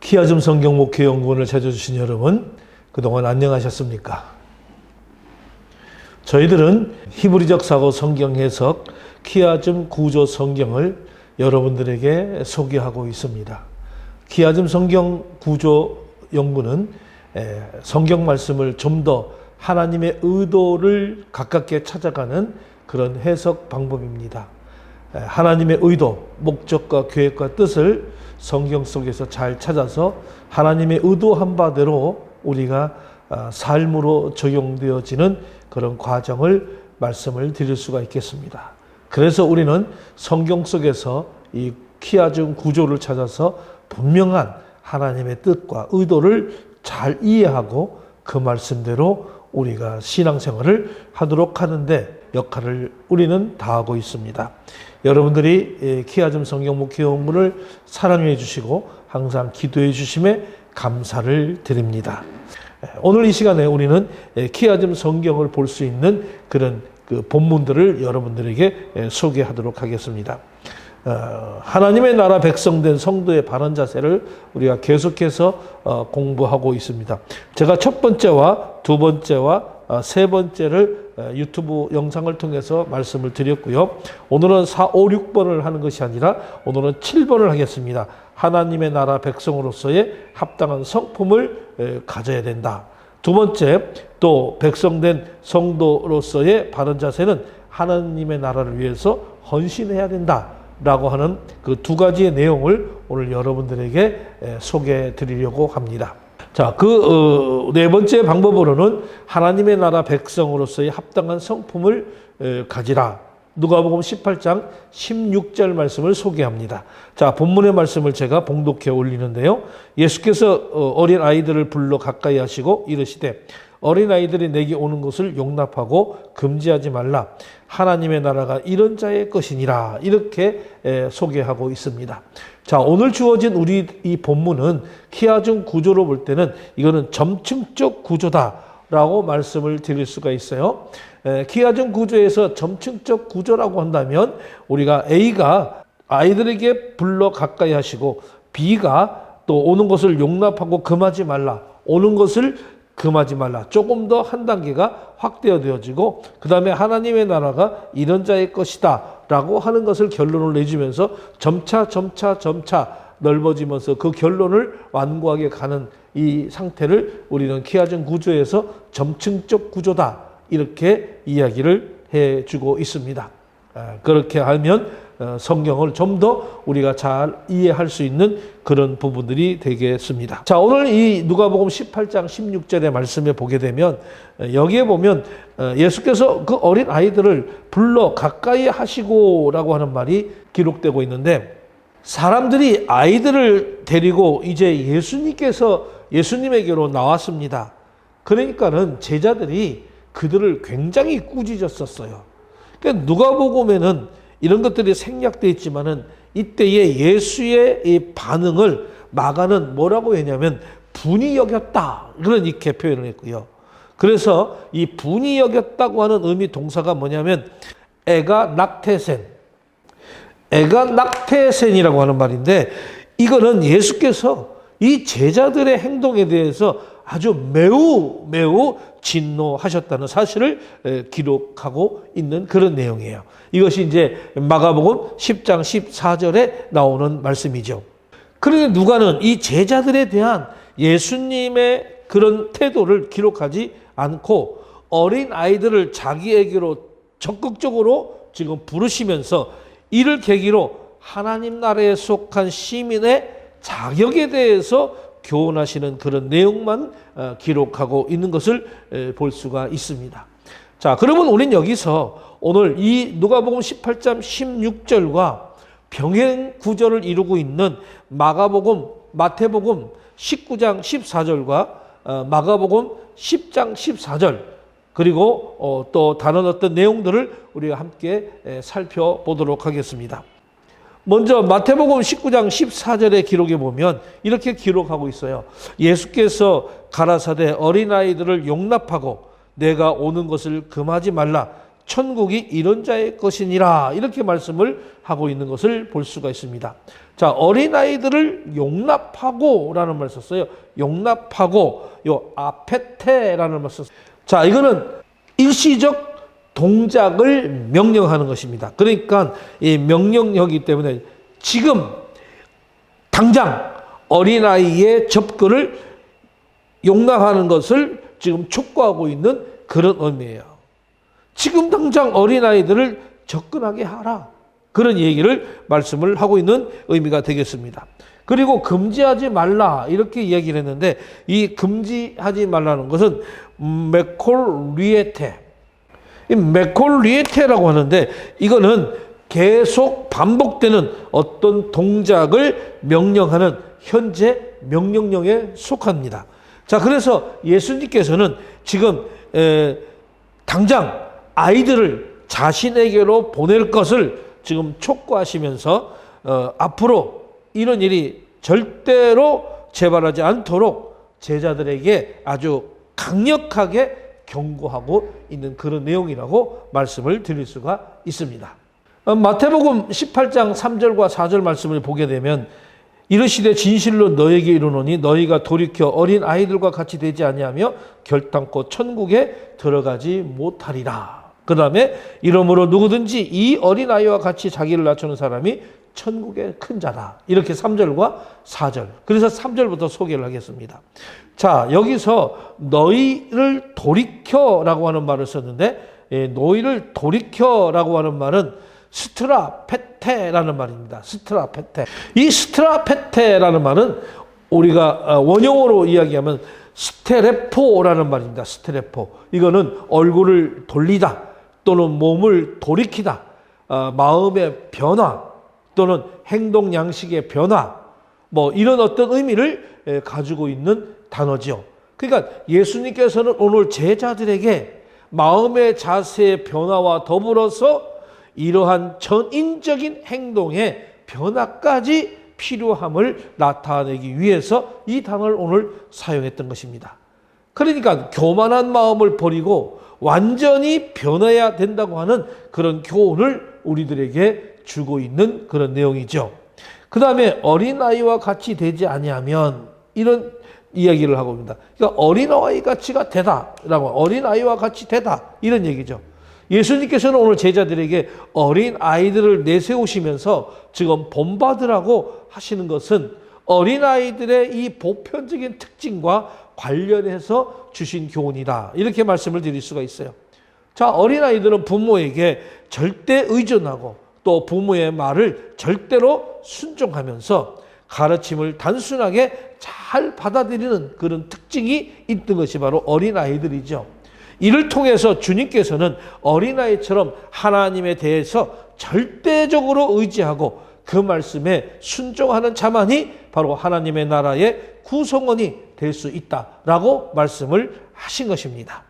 키아즘 성경 목회 연구원을 찾아주신 여러분, 그동안 안녕하셨습니까? 저희들은 히브리적 사고 성경 해석 키아즘 구조 성경을 여러분들에게 소개하고 있습니다. 키아즘 성경 구조 연구는 성경 말씀을 좀 더 하나님의 의도를 가깝게 찾아가는 그런 해석 방법입니다. 하나님의 의도, 목적과 계획과 뜻을 성경 속에서 잘 찾아서 하나님의 의도한 바대로 우리가 삶으로 적용되어지는 그런 과정을 말씀을 드릴 수가 있겠습니다. 그래서 우리는 성경 속에서 이 키아즘 구조를 찾아서 분명한 하나님의 뜻과 의도를 잘 이해하고 그 말씀대로 우리가 신앙생활을 하도록 하는데 역할을 우리는 다하고 있습니다. 여러분들이 키아즘 성경 목회 연구를 사랑해 주시고 항상 기도해 주심에 감사를 드립니다. 오늘 이 시간에 우리는 키아즘 성경을 볼 수 있는 그런 본문들을 여러분들에게 소개하도록 하겠습니다. 하나님의 나라 백성된 성도의 바른 자세를 우리가 계속해서 공부하고 있습니다. 제가 첫 번째와 두 번째와 세 번째를 유튜브 영상을 통해서 말씀을 드렸고요. 오늘은 4, 5, 6번을 하는 것이 아니라 오늘은 7번을 하겠습니다. 하나님의 나라 백성으로서의 합당한 성품을 가져야 된다. 두 번째, 또 백성된 성도로서의 바른 자세는 하나님의 나라를 위해서 헌신해야 된다. 라고 하는 그 두 가지의 내용을 오늘 여러분들에게 소개해 드리려고 합니다. 자, 네 번째 방법으로는 하나님의 나라 백성으로서의 합당한 성품을 가지라. 누가복음 18장 16절 말씀을 소개합니다. 자, 본문의 말씀을 제가 봉독해 올리는데요. 예수께서 어린 아이들을 불러 가까이 하시고 이르시되 어린아이들이 내게 오는 것을 용납하고 금지하지 말라. 하나님의 나라가 이런 자의 것이니라. 이렇게 소개하고 있습니다. 자, 오늘 주어진 우리 이 본문은 키아즘 구조로 볼 때는 이거는 점층적 구조다라고 말씀을 드릴 수가 있어요. 키아즘 구조에서 점층적 구조라고 한다면 우리가 A가 아이들에게 불러 가까이 하시고 B가 또 오는 것을 용납하고 금하지 말라. 오는 것을 금하지 말라. 조금 더 한 단계가 확대되어지고 그 다음에 하나님의 나라가 이런 자의 것이다 라고 하는 것을 결론을 내주면서 점차 넓어지면서 그 결론을 완고하게 가는 이 상태를 우리는 키아즘 구조에서 점층적 구조다 이렇게 이야기를 해주고 있습니다. 그렇게 하면 성경을 좀 더 우리가 잘 이해할 수 있는 그런 부분들이 되겠습니다. 자, 오늘 이 누가복음 18장 16절의 말씀에 보게 되면 여기에 보면 예수께서 그 어린 아이들을 불러 가까이 하시고라고 하는 말이 기록되고 있는데 사람들이 아이들을 데리고 이제 예수님에게로 나왔습니다. 그러니까는 제자들이 그들을 굉장히 꾸짖었었어요. 그러니까 누가복음에는 이런 것들이 생략되어 있지만은 이때의 예수의 이 반응을 마가는 뭐라고 했냐면 분이 여겼다. 그런 이렇게 표현을 했고요. 그래서 이 분이 여겼다고 하는 의미 동사가 뭐냐면 에가 낙테센이라고 하는 말인데 이거는 예수께서 이 제자들의 행동에 대해서 아주 매우 진노하셨다는 사실을 기록하고 있는 그런 내용이에요. 이것이 이제 마가복음 10장 14절에 나오는 말씀이죠. 그런데 누가는 이 제자들에 대한 예수님의 그런 태도를 기록하지 않고 어린 아이들을 자기에게로 적극적으로 지금 부르시면서 이를 계기로 하나님 나라에 속한 시민의 자격에 대해서 교훈하시는 그런 내용만 기록하고 있는 것을 볼 수가 있습니다. 자, 그러면 우리는 여기서 오늘 이 누가복음 18장 16절과 병행 구절을 이루고 있는 마태복음 19장 14절과 마가복음 10장 14절 그리고 또 다른 어떤 내용들을 우리가 함께 살펴보도록 하겠습니다. 먼저 마태복음 19장 14절의 기록에 보면 이렇게 기록하고 있어요. 예수께서 가라사대 어린아이들을 용납하고 내가 오는 것을 금하지 말라. 천국이 이런 자의 것이니라. 이렇게 말씀을 하고 있는 것을 볼 수가 있습니다. 자, 어린아이들을 용납하고 라는 말을 썼어요. 용납하고, 요 아페테라는 말을 썼어요. 자, 이거는 일시적 동작을 명령하는 것입니다. 그러니까 이 명령이기 때문에 지금 당장 어린아이의 접근을 용납하는 것을 지금 촉구하고 있는 그런 의미예요. 지금 당장 어린아이들을 접근하게 하라. 그런 얘기를 말씀을 하고 있는 의미가 되겠습니다. 그리고 금지하지 말라 이렇게 이야기를 했는데 이 금지하지 말라는 것은 메콜리에테. 이 메콜리에테라고 하는데 이거는 계속 반복되는 어떤 동작을 명령하는 현재 명령령에 속합니다. 자, 그래서 예수님께서는 지금 당장 아이들을 자신에게로 보낼 것을 지금 촉구하시면서 앞으로 이런 일이 절대로 재발하지 않도록 제자들에게 아주 강력하게 경고하고 있는 그런 내용이라고 말씀을 드릴 수가 있습니다. 마태복음 18장 3절과 4절 말씀을 보게 되면 이르시되 진실로 너에게 이르노니 너희가 돌이켜 어린 아이들과 같이 되지 아니하며 결단코 천국에 들어가지 못하리라. 그 다음에 이러므로 누구든지 이 어린 아이와 같이 자기를 낮추는 사람이 천국의 큰 자다. 이렇게 3절과 4절. 그래서 3절부터 소개를 하겠습니다. 자, 여기서 너희를 돌이켜라고 하는 말을 썼는데 너희를 돌이켜라고 하는 말은 스트라페테라는 말입니다. 스트라페테. 이 스트라페테라는 말은 우리가 원형으로 이야기하면 스테레포라는 말입니다. 스테레포. 이거는 얼굴을 돌리다 또는 몸을 돌이키다, 마음의 변화 또는 행동 양식의 변화, 뭐 이런 어떤 의미를 가지고 있는 단어죠. 그러니까 예수님께서는 오늘 제자들에게 마음의 자세의 변화와 더불어서 이러한 전인적인 행동의 변화까지 필요함을 나타내기 위해서 이 단어를 오늘 사용했던 것입니다. 그러니까 교만한 마음을 버리고 완전히 변해야 된다고 하는 그런 교훈을 우리들에게 주고 있는 그런 내용이죠. 그 다음에 어린아이와 같이 되지 아니하면 이런 이야기를 하고 있습니다. 그러니까 어린아이 같이가 되다라고, 어린아이와 같이 되다 이런 얘기죠. 예수님께서는 오늘 제자들에게 어린 아이들을 내세우시면서 지금 본받으라고 하시는 것은 어린 아이들의 이 보편적인 특징과 관련해서 주신 교훈이다. 이렇게 말씀을 드릴 수가 있어요. 자, 어린 아이들은 부모에게 절대 의존하고 또 부모의 말을 절대로 순종하면서 가르침을 단순하게 잘 받아들이는 그런 특징이 있는 것이 바로 어린 아이들이죠. 이를 통해서 주님께서는 어린아이처럼 하나님에 대해서 절대적으로 의지하고 그 말씀에 순종하는 자만이 바로 하나님의 나라의 구성원이 될 수 있다라고 말씀을 하신 것입니다.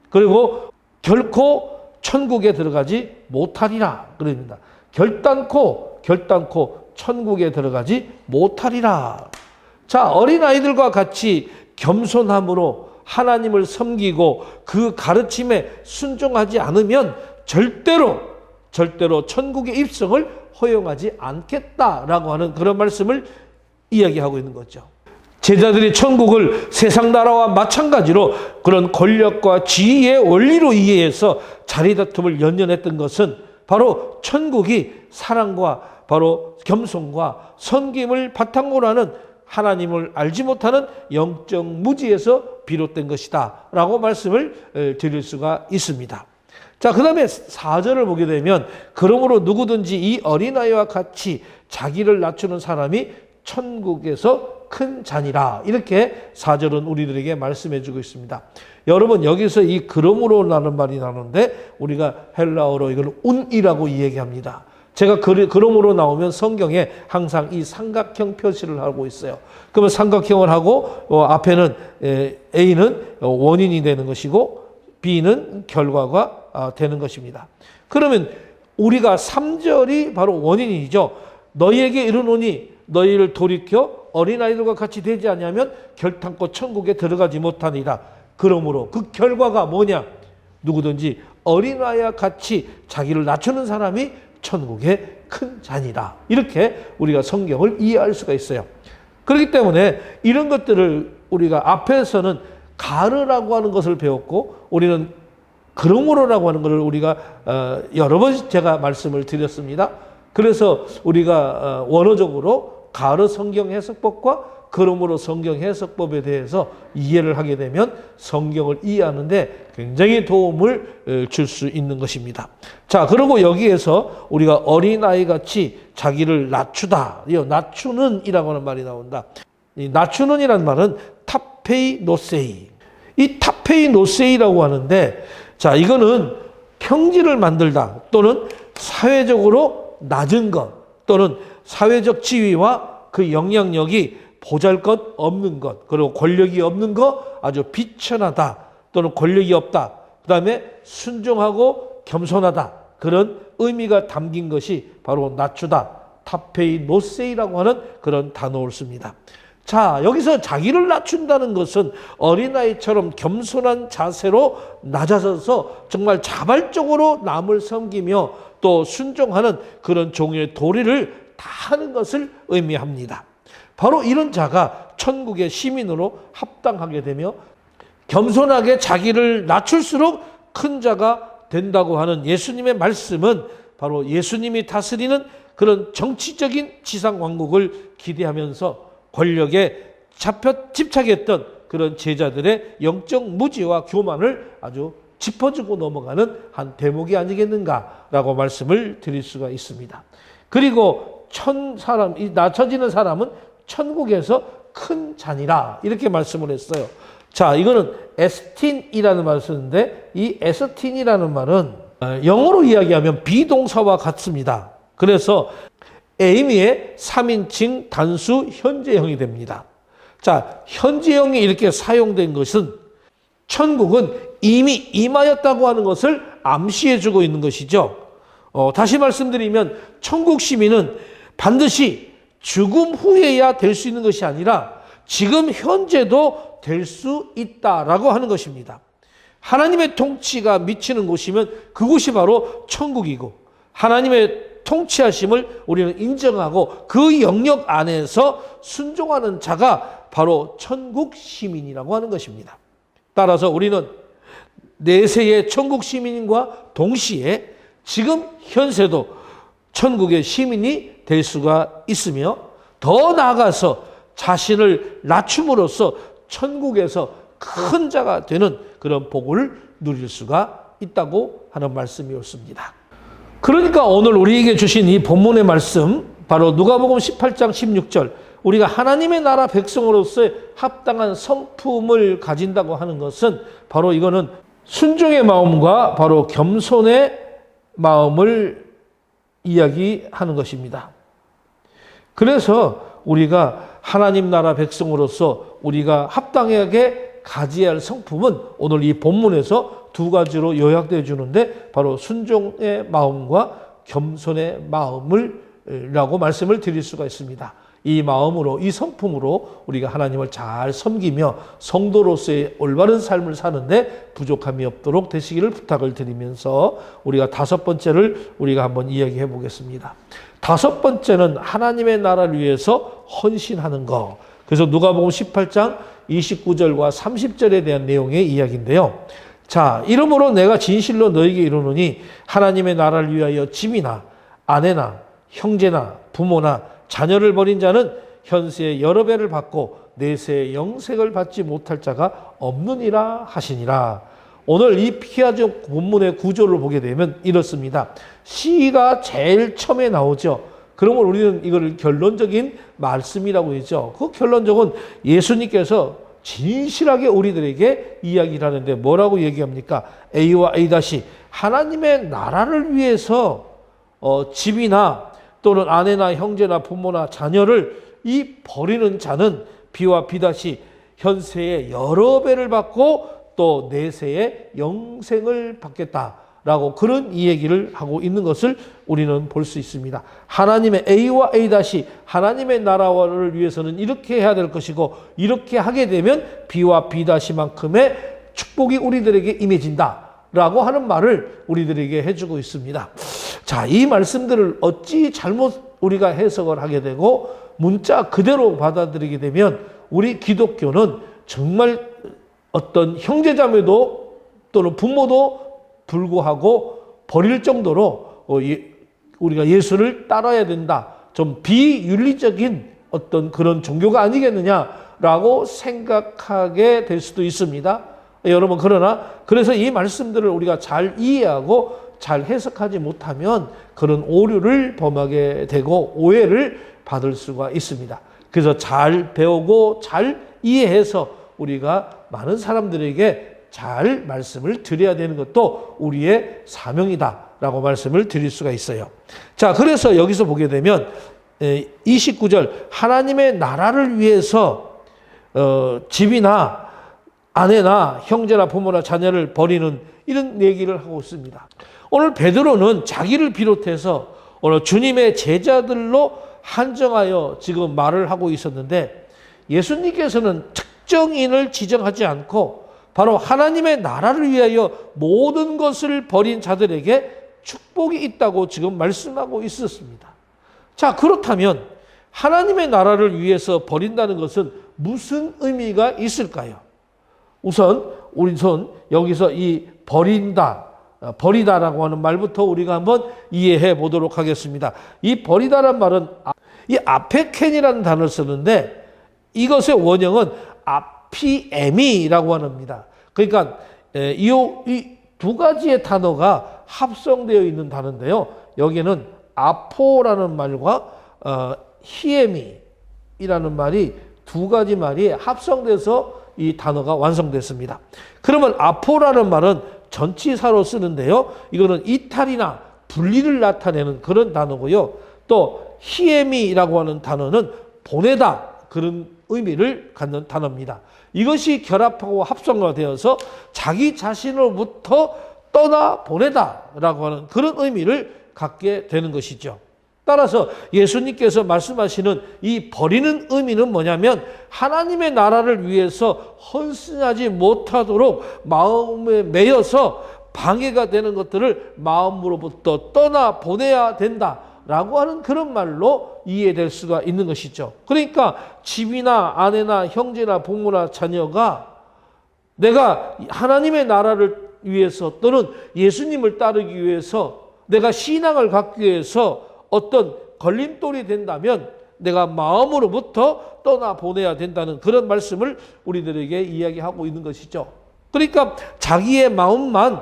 그리고 결코 천국에 들어가지 못하리라 그럽니다. 결단코 천국에 들어가지 못하리라. 자, 어린아이들과 같이 겸손함으로 하나님을 섬기고 그 가르침에 순종하지 않으면 절대로 천국의 입성을 허용하지 않겠다라고 하는 그런 말씀을 이야기하고 있는 거죠. 제자들이 천국을 세상 나라와 마찬가지로 그런 권력과 지위의 원리로 이해해서 자리다툼을 연연했던 것은 바로 천국이 사랑과 바로 겸손과 섬김을 바탕으로 하는 하나님을 알지 못하는 영적 무지에서 비롯된 것이다 라고 말씀을 드릴 수가 있습니다. 자, 그 다음에 4절을 보게 되면 그러므로 누구든지 이 어린아이와 같이 자기를 낮추는 사람이 천국에서 큰 자니라. 이렇게 4절은 우리들에게 말씀해 주고 있습니다. 여러분, 여기서 이 그러므로라는 말이 나오는데 우리가 헬라어로 이걸 운이라고 이야기합니다. 제가 그러므로 나오면 성경에 항상 이 삼각형 표시를 하고 있어요. 그러면 삼각형을 하고 앞에는 A는 원인이 되는 것이고 B는 결과가 되는 것입니다. 그러면 우리가 3절이 바로 원인이죠. 너희에게 이르노니 너희를 돌이켜 어린아이들과 같이 되지 아니하면 결탄코 천국에 들어가지 못하니라. 그러므로 그 결과가 뭐냐? 누구든지 어린아이와 같이 자기를 낮추는 사람이 천국의 큰 잔이다. 이렇게 우리가 성경을 이해할 수가 있어요. 그렇기 때문에 이런 것들을 우리가 앞에서는 가르라고 하는 것을 배웠고, 우리는 그러므로라고 하는 것을 우리가 여러 번 제가 말씀을 드렸습니다. 그래서 우리가 원어적으로 가르 성경 해석법과 그러므로 성경 해석법에 대해서 이해를 하게 되면 성경을 이해하는데 굉장히 도움을 줄 수 있는 것입니다. 자, 그리고 여기에서 우리가 어린아이 같이 자기를 낮추다, 낮추는 이라고 하는 말이 나온다. 이 낮추는 이라는 말은 타페이노세이. 이 타페이노세이라고 하는데, 자, 이거는 평지를 만들다 또는 사회적으로 낮은 것 또는 사회적 지위와 그 영향력이 보잘것 없는 것, 그리고 권력이 없는 것, 아주 비천하다 또는 권력이 없다, 그 다음에 순종하고 겸손하다, 그런 의미가 담긴 것이 바로 낮추다, 타페이노세이라고 하는 그런 단어를 씁니다. 자, 여기서 자기를 낮춘다는 것은 어린아이처럼 겸손한 자세로 낮아져서 정말 자발적으로 남을 섬기며 또 순종하는 그런 종의 도리를 다하는 것을 의미합니다. 바로 이런 자가 천국의 시민으로 합당하게 되며 겸손하게 자기를 낮출수록 큰 자가 된다고 하는 예수님의 말씀은 바로 예수님이 다스리는 그런 정치적인 지상 왕국을 기대하면서 권력에 집착했던 그런 제자들의 영적 무지와 교만을 아주 짚어주고 넘어가는 한 대목이 아니겠는가라고 말씀을 드릴 수가 있습니다. 그리고 이 낮춰지는 사람은 천국에서 큰 잔이라 이렇게 말씀을 했어요. 자, 이거는 에스틴이라는 말을 쓰는데, 이 에스틴이라는 말은 영어로 이야기하면 비동사와 같습니다. 그래서 에이미의 3인칭 단수 현재형이 됩니다. 자, 현재형이 이렇게 사용된 것은 천국은 이미 임하였다고 하는 것을 암시해주고 있는 것이죠. 다시 말씀드리면 천국 시민은 반드시 죽음 후에야 될 수 있는 것이 아니라 지금 현재도 될 수 있다라고 하는 것입니다. 하나님의 통치가 미치는 곳이면 그곳이 바로 천국이고, 하나님의 통치하심을 우리는 인정하고 그 영역 안에서 순종하는 자가 바로 천국 시민이라고 하는 것입니다. 따라서 우리는 내세의 천국 시민과 동시에 지금 현세도 천국의 시민이 될 수가 있으며, 더 나아가서 자신을 낮춤으로써 천국에서 큰 자가 되는 그런 복을 누릴 수가 있다고 하는 말씀이 옳습니다. 그러니까 오늘 우리에게 주신 이 본문의 말씀, 바로 누가복음 18장 16절, 우리가 하나님의 나라 백성으로서의 합당한 성품을 가진다고 하는 것은 바로 이거는 순종의 마음과 바로 겸손의 마음을 이야기하는 것입니다. 그래서 우리가 하나님 나라 백성으로서 우리가 합당하게 가져야 할 성품은 오늘 이 본문에서 두 가지로 요약되어 주는데, 바로 순종의 마음과 겸손의 마음을 라고 말씀을 드릴 수가 있습니다. 이 마음으로, 이 성품으로 우리가 하나님을 잘 섬기며 성도로서의 올바른 삶을 사는데 부족함이 없도록 되시기를 부탁을 드리면서 우리가 다섯 번째를 우리가 한번 이야기해 보겠습니다. 다섯 번째는 하나님의 나라를 위해서 헌신하는 것. 그래서 누가복음 18장 29절과 30절에 대한 내용의 이야기인데요. 자, 이러므로 내가 진실로 너에게 이르노니 하나님의 나라를 위하여 집이나 아내나 형제나 부모나 자녀를 버린 자는 현세에 여러 배를 받고 내세에 영생을 받지 못할 자가 없느니라 하시니라. 오늘 이 피하적 본문의 구조를 보게 되면 이렇습니다. 시가 제일 처음에 나오죠. 그러면 우리는 이걸 결론적인 말씀이라고 했죠. 그 결론적은 예수님께서 진실하게 우리들에게 이야기를 하는데 뭐라고 얘기합니까? A와 A- 하나님의 나라를 위해서 집이나 또는 아내나 형제나 부모나 자녀를 이 버리는 자는 B와 B- 현세에 여러 배를 받고 또 내세에 영생을 받겠다라고 그런 이야기를 하고 있는 것을 우리는 볼 수 있습니다. 하나님의 A와 A- 하나님의 나라를 위해서는 이렇게 해야 될 것이고, 이렇게 하게 되면 B와 B- 만큼의 축복이 우리들에게 임해진다 라고 하는 말을 우리들에게 해주고 있습니다. 자, 이 말씀들을 어찌 잘못 우리가 해석을 하게 되고 문자 그대로 받아들이게 되면 우리 기독교는 정말 어떤 형제자매도 또는 부모도 불구하고 버릴 정도로 우리가 예수를 따라야 된다. 좀 비윤리적인 어떤 그런 종교가 아니겠느냐라고 생각하게 될 수도 있습니다. 여러분, 그래서 이 말씀들을 우리가 잘 이해하고 잘 해석하지 못하면 그런 오류를 범하게 되고 오해를 받을 수가 있습니다. 그래서 잘 배우고 잘 이해해서 우리가 많은 사람들에게 잘 말씀을 드려야 되는 것도 우리의 사명이다라고 말씀을 드릴 수가 있어요. 자, 그래서 여기서 보게 되면 29절 하나님의 나라를 위해서 집이나 아내나 형제나 부모나 자녀를 버리는 이런 얘기를 하고 있습니다. 오늘 베드로는 자기를 비롯해서 오늘 주님의 제자들로 한정하여 지금 말을 하고 있었는데 예수님께서는 특정인을 지정하지 않고 바로 하나님의 나라를 위하여 모든 것을 버린 자들에게 축복이 있다고 지금 말씀하고 있었습니다. 자, 그렇다면 하나님의 나라를 위해서 버린다는 것은 무슨 의미가 있을까요? 우선 여기서 이 버리다라고 하는 말부터 우리가 한번 이해해 보도록 하겠습니다. 이 버리다란 말은 이 아페켄이라는 단어를 쓰는데 이것의 원형은 아피에미라고 합니다. 그러니까 이 두 가지의 단어가 합성되어 있는 단어인데요. 여기는 아포라는 말과 히에미이라는 말이 두 가지 말이 합성돼서 이 단어가 완성됐습니다. 그러면 아포라는 말은 전치사로 쓰는데요. 이거는 이탈이나 분리를 나타내는 그런 단어고요. 또 히에미라고 하는 단어는 보내다 그런 의미를 갖는 단어입니다. 이것이 결합하고 합성화 되어서 자기 자신으로부터 떠나 보내다라고 하는 그런 의미를 갖게 되는 것이죠. 따라서 예수님께서 말씀하시는 이 버리는 의미는 뭐냐면 하나님의 나라를 위해서 헌신하지 못하도록 마음에 매여서 방해가 되는 것들을 마음으로부터 떠나 보내야 된다라고 하는 그런 말로 이해될 수가 있는 것이죠. 그러니까 집이나 아내나 형제나 부모나 자녀가 내가 하나님의 나라를 위해서 또는 예수님을 따르기 위해서 내가 신앙을 갖기 위해서 어떤 걸림돌이 된다면 내가 마음으로부터 떠나보내야 된다는 그런 말씀을 우리들에게 이야기하고 있는 것이죠. 그러니까 자기의 마음만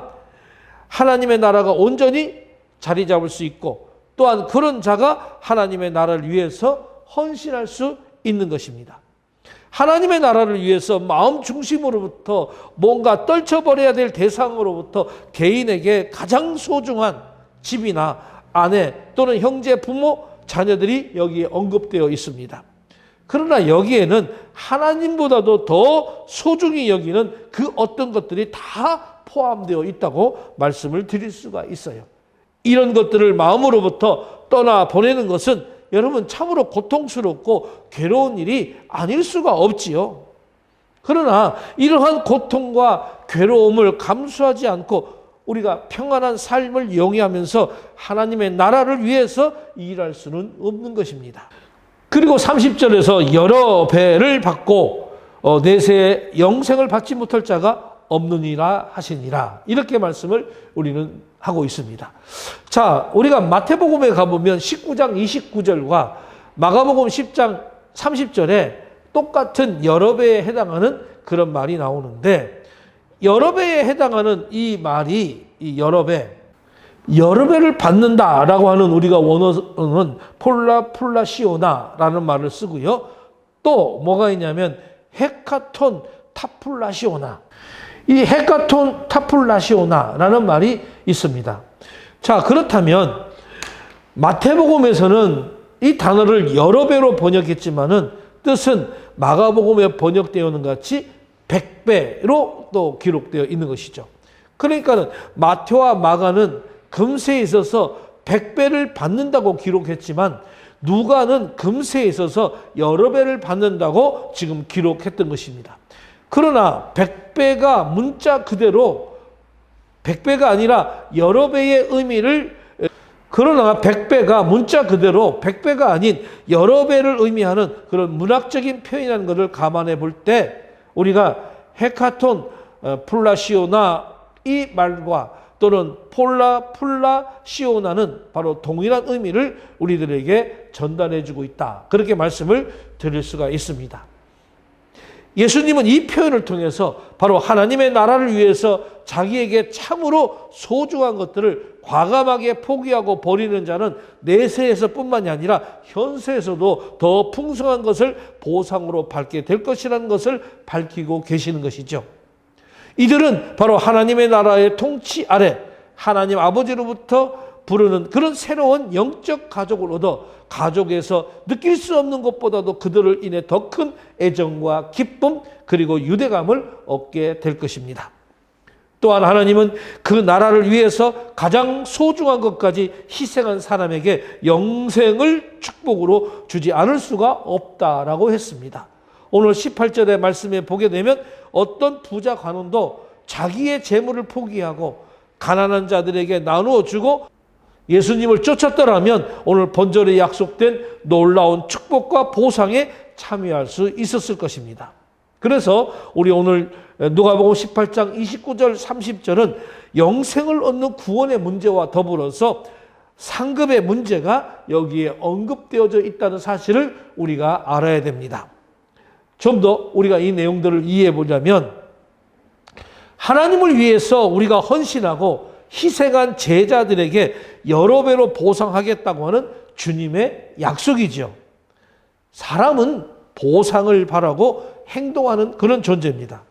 하나님의 나라가 온전히 자리 잡을 수 있고 또한 그런 자가 하나님의 나라를 위해서 헌신할 수 있는 것입니다. 하나님의 나라를 위해서 마음 중심으로부터 뭔가 떨쳐버려야 될 대상으로부터 개인에게 가장 소중한 집이나 아내 또는 형제, 부모, 자녀들이 여기에 언급되어 있습니다. 그러나 여기에는 하나님보다도 더 소중히 여기는 그 어떤 것들이 다 포함되어 있다고 말씀을 드릴 수가 있어요. 이런 것들을 마음으로부터 떠나 보내는 것은 여러분 참으로 고통스럽고 괴로운 일이 아닐 수가 없지요. 그러나 이러한 고통과 괴로움을 감수하지 않고 우리가 평안한 삶을 영위하면서 하나님의 나라를 위해서 일할 수는 없는 것입니다. 그리고 30절에서 여러 배를 받고 내세에 영생을 받지 못할 자가 없느니라 하시니라. 이렇게 말씀을 우리는 하고 있습니다. 자, 우리가 마태복음에 가보면 19장 29절과 마가복음 10장 30절에 똑같은 여러 배에 해당하는 그런 말이 나오는데 여러 배에 해당하는 이 말이 이 여러 배를 받는다라고 하는 우리가 원어는 폴라시오나라는 말을 쓰고요. 또 뭐가 있냐면 헤카톤 타플라시오나. 이 헤카톤 타플라시오나라는 말이 있습니다. 자, 그렇다면 마태복음에서는 이 단어를 여러 배로 번역했지만은 뜻은 마가복음에 번역되어 있는 같이 100배로 또 기록되어 있는 것이죠. 그러니까는 마태와 마가는 금세에 있어서 100배를 받는다고 기록했지만 누가는 금세에 있어서 여러 배를 받는다고 지금 기록했던 것입니다. 그러나 100배가 문자 그대로 100배가 아니라 여러 배의 의미를, 그러나 100배가 문자 그대로 100배가 아닌 여러 배를 의미하는 그런 문학적인 표현이라는 것을 감안해 볼 때 우리가 헤카톤 플라시오나 이 말과 또는 플라시오나는 바로 동일한 의미를 우리들에게 전달해 주고 있다. 그렇게 말씀을 드릴 수가 있습니다. 예수님은 이 표현을 통해서 바로 하나님의 나라를 위해서 자기에게 참으로 소중한 것들을 과감하게 포기하고 버리는 자는 내세에서뿐만이 아니라 현세에서도 더 풍성한 것을 보상으로 받게 될 것이라는 것을 밝히고 계시는 것이죠. 이들은 바로 하나님의 나라의 통치 아래 하나님 아버지로부터 부르는 그런 새로운 영적 가족을 얻어 가족에서 느낄 수 없는 것보다도 그들을 인해 더 큰 애정과 기쁨 그리고 유대감을 얻게 될 것입니다. 또한 하나님은 그 나라를 위해서 가장 소중한 것까지 희생한 사람에게 영생을 축복으로 주지 않을 수가 없다라고 했습니다. 오늘 18절의 말씀에 보게 되면 어떤 부자 관원도 자기의 재물을 포기하고 가난한 자들에게 나누어 주고 예수님을 쫓았더라면 오늘 본절에 약속된 놀라운 축복과 보상에 참여할 수 있었을 것입니다. 그래서 우리 오늘 누가복음 18장 29절 30절은 영생을 얻는 구원의 문제와 더불어서 상급의 문제가 여기에 언급되어져 있다는 사실을 우리가 알아야 됩니다. 좀 더 우리가 이 내용들을 이해해 보자면 하나님을 위해서 우리가 헌신하고 희생한 제자들에게 여러 배로 보상하겠다고 하는 주님의 약속이죠. 사람은 보상을 바라고 행동하는 그런 존재입니다.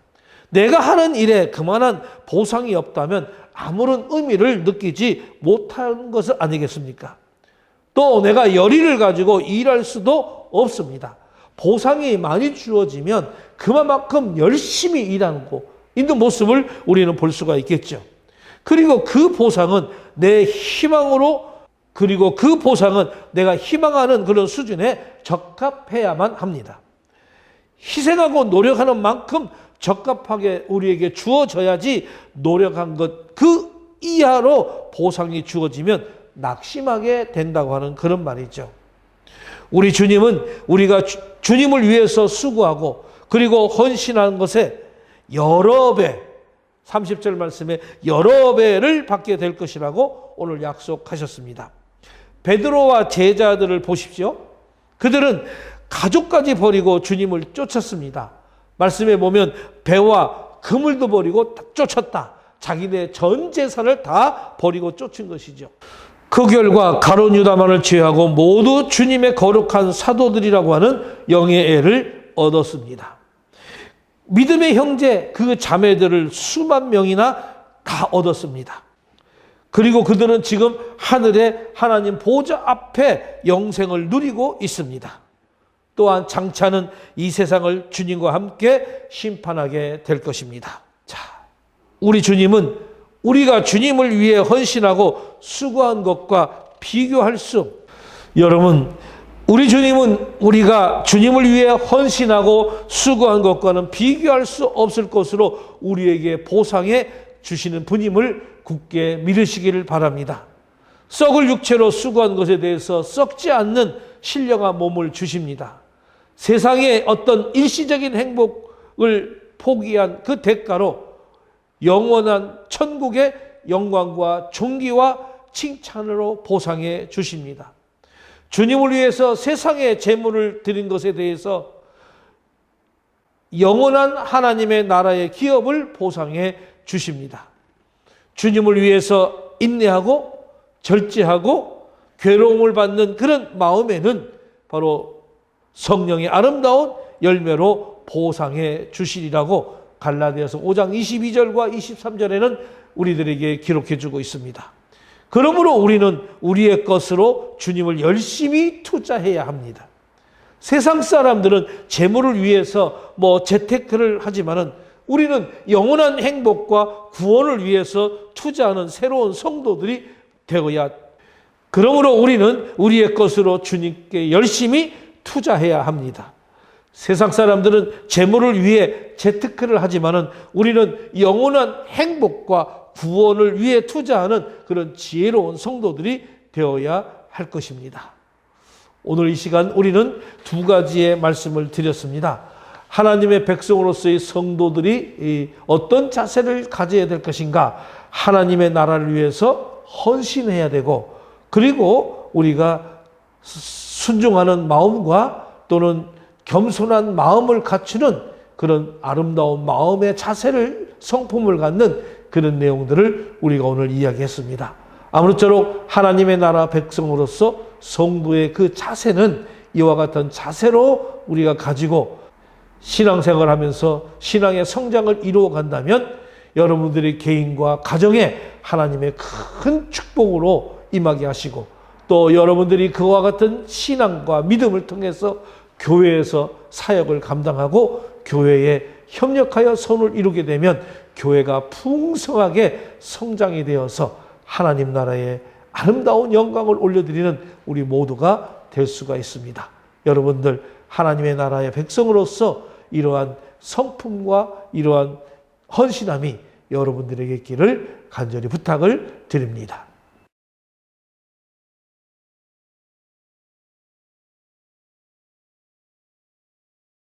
내가 하는 일에 그만한 보상이 없다면 아무런 의미를 느끼지 못하는 것은 아니겠습니까? 또 내가 열의를 가지고 일할 수도 없습니다. 보상이 많이 주어지면 그만큼 열심히 있는 모습을 우리는 볼 수가 있겠죠. 그리고 그 보상은 내 희망으로, 그리고 그 보상은 내가 희망하는 그런 수준에 적합해야만 합니다. 희생하고 노력하는 만큼 적합하게 우리에게 주어져야지 노력한 것 그 이하로 보상이 주어지면 낙심하게 된다고 하는 그런 말이죠. 우리 주님은 우리가 주님을 위해서 수고하고 그리고 헌신하는 것에 여러 배, 30절 말씀에 여러 배를 받게 될 것이라고 오늘 약속하셨습니다. 베드로와 제자들을 보십시오. 그들은 가족까지 버리고 주님을 쫓았습니다. 말씀에 보면 배와 그물도 버리고 쫓았다. 자기네 전 재산을 다 버리고 쫓은 것이죠. 그 결과 가룟 유다만을 제외하고 모두 주님의 거룩한 사도들이라고 하는 영예를 얻었습니다. 믿음의 형제 그 자매들을 수만 명이나 다 얻었습니다. 그리고 그들은 지금 하늘의 하나님 보좌 앞에 영생을 누리고 있습니다. 또한 장차는 이 세상을 주님과 함께 심판하게 될 것입니다. 자, 우리 주님은 우리가 주님을 위해 헌신하고 수고한 것과 비교할 수, 여러분, 우리 주님은 우리가 주님을 위해 헌신하고 수고한 것과는 비교할 수 없을 것으로 우리에게 보상해 주시는 분임을 굳게 믿으시기를 바랍니다. 썩을 육체로 수고한 것에 대해서 썩지 않는 신령한 몸을 주십니다. 세상의 어떤 일시적인 행복을 포기한 그 대가로 영원한 천국의 영광과 존귀와 칭찬으로 보상해 주십니다. 주님을 위해서 세상의 재물을 드린 것에 대해서 영원한 하나님의 나라의 기업을 보상해 주십니다. 주님을 위해서 인내하고 절제하고 괴로움을 받는 그런 마음에는 바로 성령의 아름다운 열매로 보상해 주시리라고 갈라디아서 5장 22절과 23절에는 우리들에게 기록해 주고 있습니다. 그러므로 우리는 우리의 것으로 주님을 열심히 투자해야 합니다. 세상 사람들은 재물을 위해서 재테크를 하지만은 우리는 영원한 행복과 구원을 위해서 투자하는 새로운 성도들이 되어야, 그러므로 우리는 우리의 것으로 주님께 열심히 투자해야 합니다. 세상 사람들은 재물을 위해 재테크를 하지만은 우리는 영원한 행복과 구원을 위해 투자하는 그런 지혜로운 성도들이 되어야 할 것입니다. 오늘 이 시간 우리는 두 가지의 말씀을 드렸습니다. 하나님의 백성으로서의 성도들이 어떤 자세를 가져야 될 것인가? 하나님의 나라를 위해서 헌신해야 되고, 그리고 우리가 순종하는 마음과 또는 겸손한 마음을 갖추는 그런 아름다운 마음의 자세를, 성품을 갖는 그런 내용들을 우리가 오늘 이야기했습니다. 아무쪼록 하나님의 나라 백성으로서 성도의 그 자세는 이와 같은 자세로 우리가 가지고 신앙생활을 하면서 신앙의 성장을 이루어 간다면 여러분들의 개인과 가정에 하나님의 큰 축복으로 임하게 하시고, 또 여러분들이 그와 같은 신앙과 믿음을 통해서 교회에서 사역을 감당하고 교회에 협력하여 선을 이루게 되면 교회가 풍성하게 성장이 되어서 하나님 나라의 아름다운 영광을 올려드리는 우리 모두가 될 수가 있습니다. 여러분들 하나님의 나라의 백성으로서 이러한 성품과 이러한 헌신함이 여러분들에게 있기를 간절히 부탁을 드립니다.